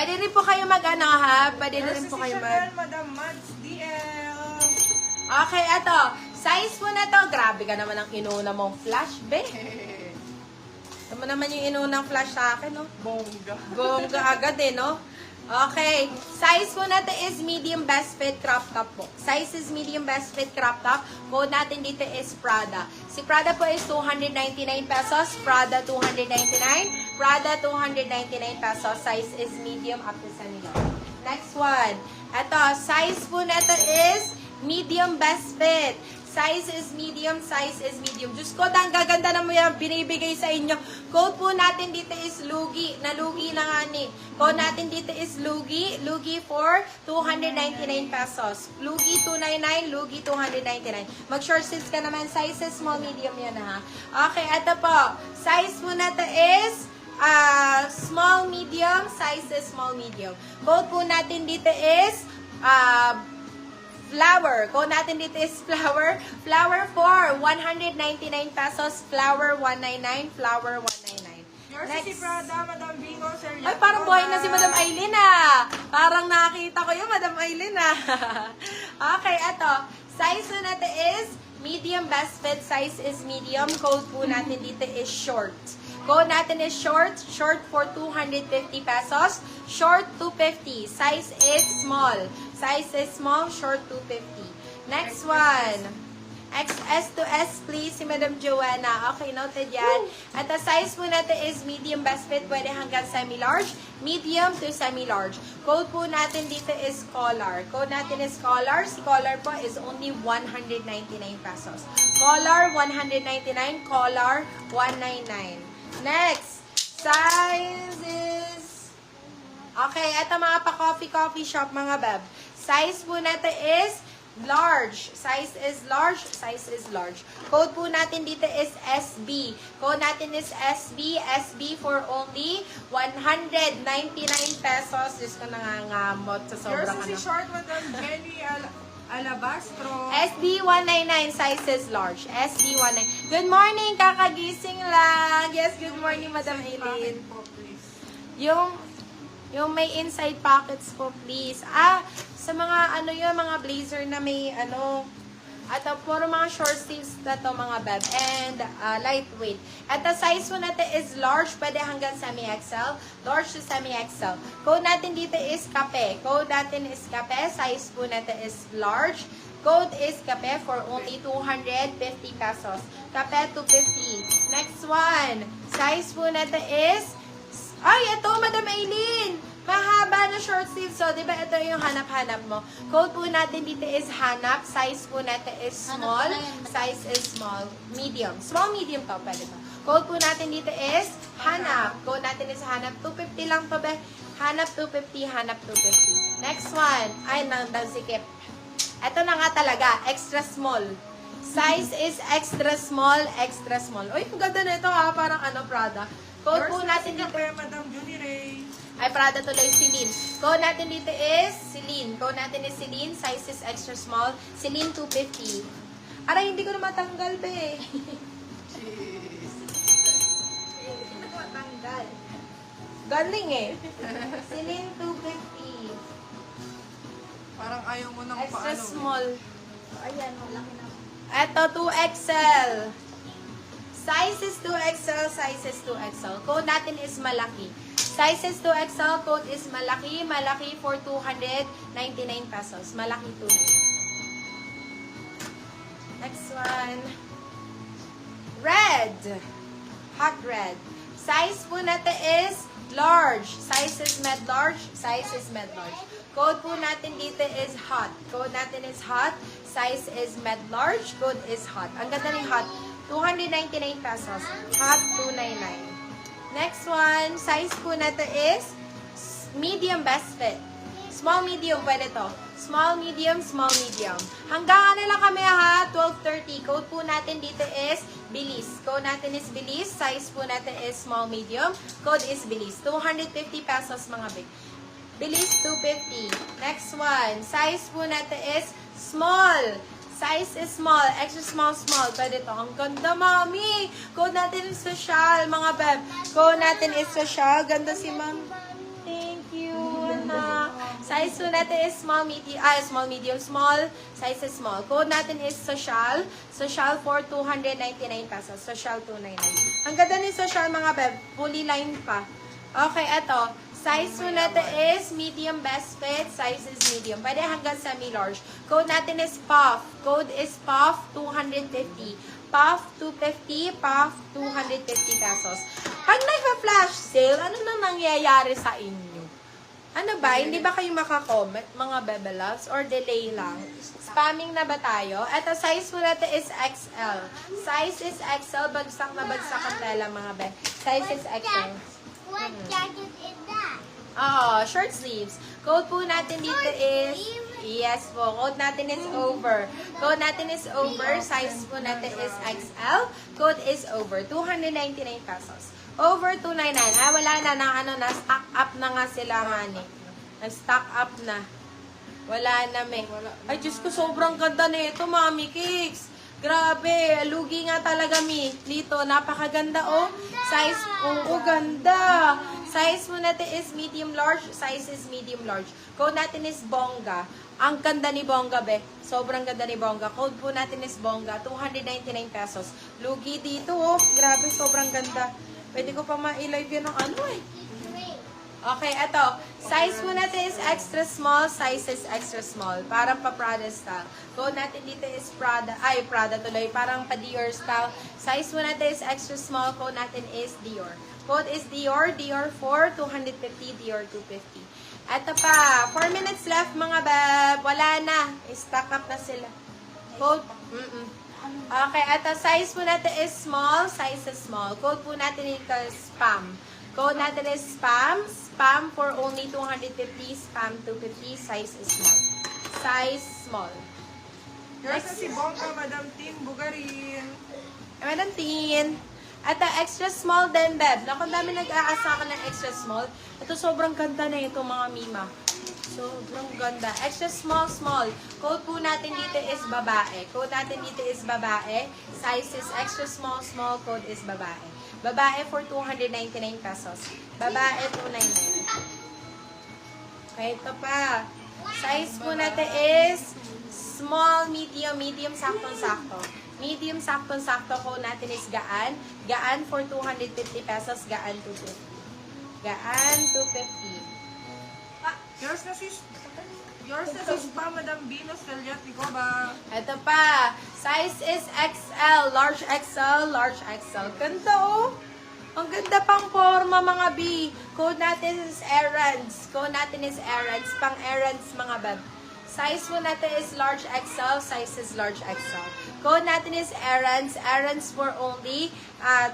Pwede rin po kayo mag-ano ha? Pwede rin po kayo mag... Madam Mads DL. Okay, eto. Size po na to. Grabe ka naman ang inuna mong flash, be. Ito mo naman yung inunang flash sa akin, no? Bongga. Bongga agad eh, no? Okay. Size po natin is medium best fit crop top po. Size is medium best fit crop top. Code natin dito is Prada. Si Prada po is 299 pesos. Prada 299. Prada 299 pesos. Size is medium up to semi-large. Next one. Ito, size po natin is medium best fit. Size is medium, size is medium. Diyos ko, ang gaganda na mo yan binibigay sa inyo. Code po natin dito is Lugi. Nalugi na nga ni. Code natin dito is Lugi. Lugi for 299 pesos. Lugi 299, Lugi 299. Mag-short sleeves ka naman. Size is small, medium yan ha. Okay, ito po. Size po natin is small, medium. Size is small, medium. Code po natin dito is flower. Code natin dito is flower. Flower for 199 pesos. Flower 199. Flower 199. Yours Next. si Prada, Madam Bingo, Sir Ay, parang buhay na si Madam Aileen ah. Parang nakita ko yung Madam Aileen ah. Okay, eto. Size po natin is medium best fit. Size is medium. Code po natin dito is short. Code natin is short. Short for 250 pesos. Short 250. Size is small. Size is small. Short 250. Next one. XS to S please, si Madam Joanna. Okay, noted yan. At the size po natin is medium best fit. Pwede hanggang semi-large. Medium to semi-large. Code po natin dito is collar. Code natin is collar. Si collar po is only 199 pesos. Collar 199. Collar 199. Next. Size is... Okay, eto mga pa-coffee shop mga beb. Size po natin is large. Size is large. Size is large. Code po natin dito is SB. Code natin is SB. SB for only 199 pesos. Diyos ko nangangamot sa Yours sobrang si short, Madam Jenny Alabastro. SB 199. Size is large. SB 199. Good morning, kakagising lang. Yes, good morning, Madam Aileen. Po, please. Yung may inside pockets po, please. Sa mga, mga blazer na may, at puro mga short sleeves na to, mga beb. And, lightweight. At the size po natin is large, pwede hanggang semi-XL. Large to semi-XL. Code natin dito is kape. Code natin is kape. Size po natin is large. Code is kape for only 250 pesos. Kape 250. Next one. Size po natin is ito, Madam Aileen! Mahaba na short sleeve. So, di ba ito yung hanap-hanap mo? Code po natin dito is hanap. Size po natin is small. Size is small. Medium. Small, medium to. Pwede to. Code po natin dito is hanap. Code natin is hanap. 250 lang to, be. Hanap 250, hanap 250. Next one. Ay, nagsikip. Ito na nga talaga. Extra small. Size is extra small, extra small. Uy, ang ganda na ito ha. Parang Prada. Code po natin dito. Madam Julie Ray. Ay, Prada tuloy, Celine. Code natin dito is Celine. Code natin is Celine. Size is extra small. Celine 250. Aray, hindi ko na matanggal, be. Hindi ko matanggal. Galing eh. Celine 250. Parang ayaw mo nang Extra paano. small. Ayan, malaki na. Eto, 2XL. Size is 2XL, size is 2XL. Code natin is malaki. Size is 2XL, code is malaki. Malaki for 299 pesos. Malaki 299. Next one. Red. Hot red. Size po natin is large. Size is med large. Size is med large. Code po natin dito is hot. Code natin is hot. Size is med large. Code is hot. Ang ganda ng hot. 299 pesos. Hot 299. Next one. Size po natin is medium best fit. Small, medium. Pwede to. Small, medium, small, medium. Hanggang lang kami ha. 12:30. Code po natin dito is Bilis. Code natin is Bilis. Size po natin is small, medium. Code is Bilis. 250 pesos mga big. Bilis 250. Next one. Size po natin is small. Size is small. Extra small, small. Pwede to. Ang ganda, mami. Code natin is social, mga beb. Code natin is social. Ganda si ma'am. Thank you. Size po natin is small, medium, small. Size is small. Code natin is social. Social for 299 pesos. Social 299. Ang ganda ni social mga beb. Fully line pa. Okay, eto. Size po natin is medium best fit. Size is medium. Pwede hanggang semi-large. Code natin is PUF. Code is PUF 250. PUF 250. PUF 250 pesos. Pag nagpa-flash sale, ano nang nangyayari sa inyo? Ano ba? Hindi ba kayo makakomment, mga bebe loves? Or delay lang? Spamming na ba tayo? Ito, size po natin is XL. Size is XL. Bagsak na bagsak ang tela, mga bebe. Size is XL. What jacket is that? Oo, short sleeves. Code po natin dito is... Yes po. Code natin is over. Code natin is over. Size po natin is XL. Code is over. 299 pesos. Over 299. Wala na, stock up na nga sila, honey. Nag-stock up na. Wala na, me. Ay, Diyos ko, sobrang ganda na ito, Mami Cakes. Grabe, lugi nga talaga, mi. Dito, napakaganda, oh. Size, oh, ganda. Size mo natin is medium large. Size is medium large. Code natin is Bongga. Ang ganda ni Bongga, be. Sobrang ganda ni Bongga. Code po natin is Bongga. 299 pesos. Lugi dito, oh. Grabe, sobrang ganda. Pwede ko pa ma-live yan ng ano, eh. Okay, eto. Size po natin is extra small. Size is extra small. Parang pa-Prada style. Code natin dito is Prada. Ay, Prada tuloy. Parang pa-Dior style. Size po natin is extra small. Code natin is Dior. Code is Dior. Dior 4, 250. Dior 250. Eto pa. 4 minutes left, mga beb. Wala na. Stock up na sila. Code. Okay, eto. Size po natin is small. Size is small. Code po natin dito is spam. Code natin is spam. Spam for only 250. Spam 250. Size is small. Size small. Here's na si Bongga, Madam Tin, Bugarin. Madam Tin. At extra small din, beb. Naku, dami nag-aasa ka ng extra small. Ito, sobrang ganda na ito, mga mima. Sobrang ganda. Extra small, small. Code po natin dito is babae. Code natin dito is babae. Size is extra small, small. Code is babae. Babae for 299 pesos. Babae 299. Okay, ito pa. Size po natin is small, medium, medium, saktong-sakto. Medium, saktong-sakto. Code natin is gaan. Gaan for 250 pesos. Gaan 250. Gaan 250. Yours na si Spa, Madam Venus, Valiatico ba? Ito pa. Size is XL. Large XL. Large XL. Ganda, oh. Ang ganda pang forma, mga B. Code natin is errands. Code natin is errands. Pang errands, mga bab. Size po natin is large XL. Size is large XL. Code natin is errands. Errands for only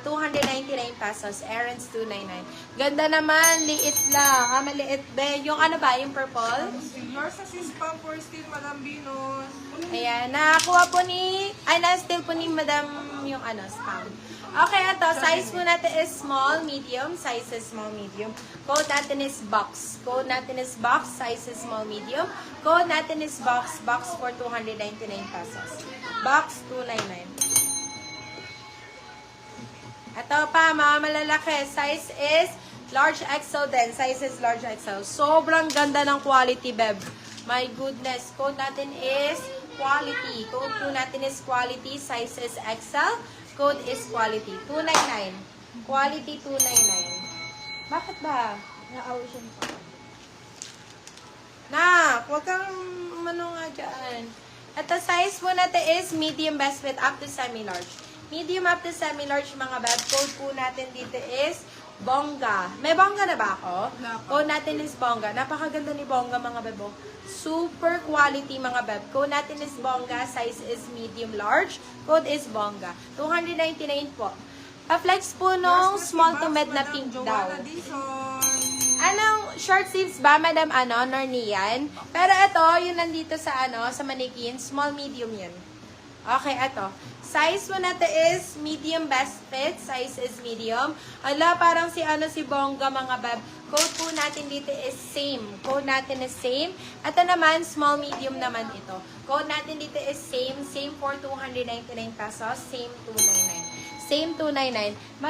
299 pesos. Errands 299. Ganda naman. Liit lang. Maliit ba? Yung ano ba? Yung purple? Yours na si Spa, for still, Madam Venus. Ayan. Nakakuha po ni... Ay, na-steal po ni Madam yung ano, spam. Okay, ito. Size po natin is small, medium. Size is small, medium. Code natin is box. Code natin is box. Size is small, medium. Code natin is box. Box for 299 pesos. Box 299. Ito pa, mga malalaki. Size is large XL din. Size is large XL. Sobrang ganda ng quality, beb. My goodness. Code natin is quality. Code po natin is quality. Size is XL. Code is quality. 299. Quality 299. Bakit ba? Na-ocean pa. Huwag kang ano nga dyan. At the size po natin is medium best fit up to semi-large. Medium up to semi-large, mga beb. Code po natin dito is Bongga. May Bongga na ba ako? Code natin is Bongga. Napakaganda ni Bongga, mga bebo. Super quality, mga beb. Code natin is Bongga. Size is medium large. Code is Bongga. 299 po. Pa-flex po nung small to med na pink daw. Anong short sleeves ba, Madam Nornian? Pero ito, yun nandito sa sa mannequin. Small, medium yun. Okay, ito. Size mo natin is medium best fit. Size is medium. Ala, parang si Bongga, mga bab. Code po natin dito is same. Code natin is same. Ito naman, small, medium naman ito. Code natin dito is same. Same for 299 pesos. Same 299. Same 299.